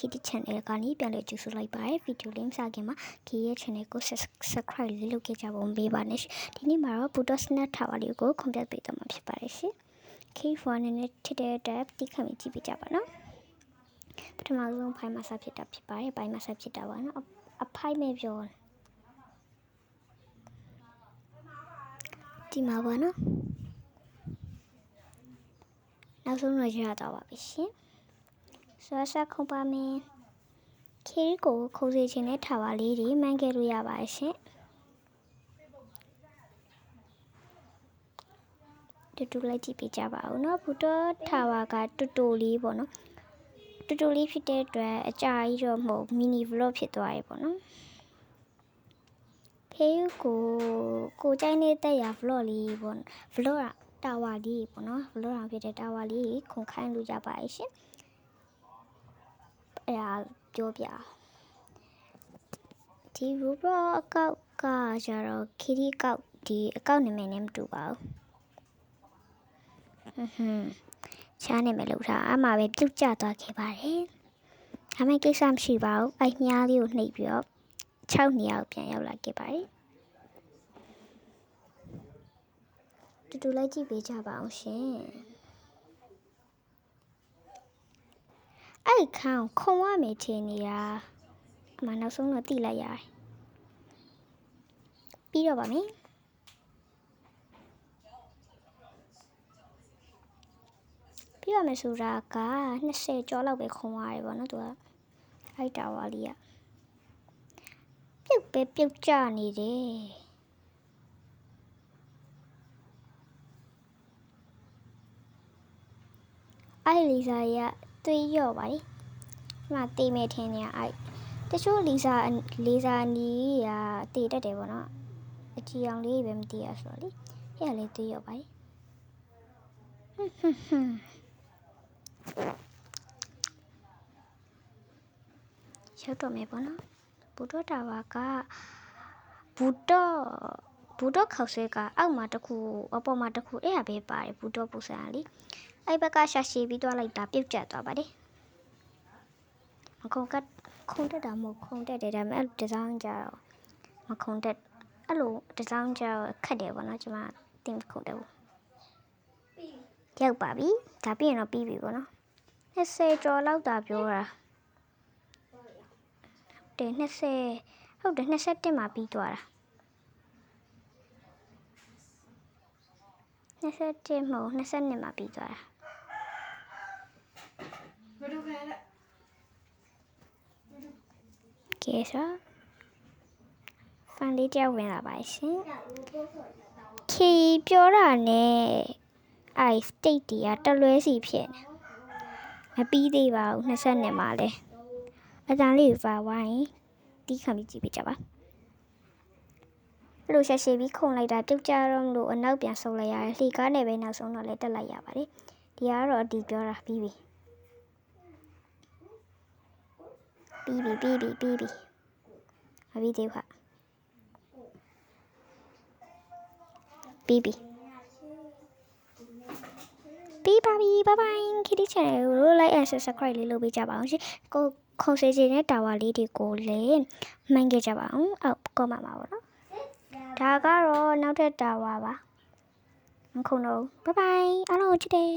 Kitty Channel ကနေပြန်လည်ကြိုဆိုလိုက်ပါတယ်ဗီဒီယိုလေးမစခင်မှာ Kitty ရဲ့ channel ကို subscribe လေးလုပ်ခဲ့ကြပါဦးပေးပါနဲ့ဒီနေ့မှာတော့ Buddha Snack Tower လေးကို ခွန်ပြပေးတော့မှာဖြစ်ပါတယ်ရှင် Kitty ဖုန်းနဲ့ထည့်တဲ့တက်တိခတ်မိကြည့်ပြကြပါနော်ပထမဆုံးဖိုင်မှာစဖြစ်တာဖြစ်ပါတယ်ပိုင်းမှာစဖြစ်တာပါနော်အဖိုင်မဲ့ပြောဒီမှာပါနော်နောက်ဆုံးတော့ရတော့ပါပြီရှင်ဆွာဆက်ခုံပါမယ်ခေရီကိုခုံစေခြင်းနဲ့ထာဝါလေးတွေမှန်းခဲ့လို့ရပါရှင်တူလိုက်ကြည့်ပြကြပါဦးเนาะဘူတော့ထာဝါကတူလေးပေါ့နော်တူလေးဖြစ်တဲ့အတွက်အကြာကြီးတော့မဟုတ်မီနီ vlog ဖြစ်သွားရေပေါ့နော်ခေရီကိုကြိုင်းနေတဲ့ရ vlog လေးပေါ့ vlog တာဝါလေးပေါ့နော် vlog ဖြစ်တဲ့တာဝါလေးခုံခိုင်းလို့ရပါရှင်အဲ့ဒါပြောပြဒီ robot အကောက်ကကျတော့ခီရီကောက်ဒီအကောက်နာမည်နဲ့မတူပါဘူးချားနေမယ်လို့ထားအမှပဲပြုတ်ကျသွားခဲ့ပါတယ်ဒါမှကိစ္စမရှိပါဘူးအဲ့မြားလေးကိုနှိပ်ပြီးတော့6နှစ်ရောက်ပြန်ရောက်လာခဲ့ပါတယ်တူလိုက်ကြည့်ပေးကြပါအောင်ရှင်အဲ့ခန်းခုံရမယ်ထင်နေတာအမှနောက်ဆုံးတော့တိလိုက်ရတယ်ပြီးတော့ပါမယ်ပြီးရမယ်ဆိုတာက20ကျော်လောက်ပဲခုံရတယ်ပေါ့နော်သူကအဲ့တာဝါလေးကပြုတ်ကျနေတယ်အဲ့လီစာရတွေးရော့ပါလေဒီမှာတေးမယ်ထင်နေအဲ့တချို့လီစာနီးကတေးတတ်တယ်ပေါ့နော်အချီအောင်လေးပဲမတေးရဆိုတော့လေအဲ့ဒါလေးတွေးရော့ပါလေရောက်တော့မယ်ပေါ့နော်ဘူတော့တာပါကဘူတော့ခေါက်ဆွဲကအောက်မှာတစ်ခုအပေါ်မှာတစ်ခုအဲ့ဒါပဲပါတယ်ဘူတော့ပူစံလေးအဲ့ဘက်ကရှာရှည်ပြီးသွားလိုက်တာပြုတ်ကျသွားပါတယ်ခုံတက်တာမဟုတ်ခုံတက်တယ်ဒါပေမဲ့ဒီဇိုင်းကြတော့မခုံတက်အဲ့လိုဒီဇိုင်းကြတော့ခက်တယ်ပေါ့နော်ကျွန်မတင်ခုံတက်ဘူးရောက်ပါပြီဒါပြီးရင်တော့ပြီးပြီပေါ့နော်20ကျော်လောက်တာပြောတာတယ်20ဟုတ်တယ်21မှာပြီးသွားတာ21မဟုတ်22မှာပြီးသွားတာကဲဆိုဖန်လေးကြောက်ဝင်လာပါရှင်ခီပြောတာနဲ့အိုက်စတိတ်တီကတလွဲစီဖြစ်နေမပြီးသေးပါဘူး22မှာလဲအတန်လေးပါဝိုင်းတီးခံပြီးကြည့်ပြကြပါအဲ့လိုရှေ့ပြီးခုံလိုက်တာပြုတ်ကြတော့မလို့အနောက်ပြန်ဆုပ်လိုက်ရတယ်လှေကားနဲ့ပဲနောက်ဆုံးတော့လဲတက်လိုက်ရပါတယ်ဒီကတော့အတီးပြောတာပြီးပြီမပြီးသေးဘူးပြီးပါပြီbye bye Kitty Channel ကို like and subscribe လေးလုပ်ပေးကြပါအောင်ရှင်ကိုခုံစေခြင်းနဲ့တာဝါလေးတွေကိုလည်းမှန်းခဲ့ကြပါအောင်အောက် comment မှာပေါ့နော်ဒါကတော့နောက်ထပ်တာဝါပါမခုံတော့ bye bye အားလုံးကိုချစ်တယ်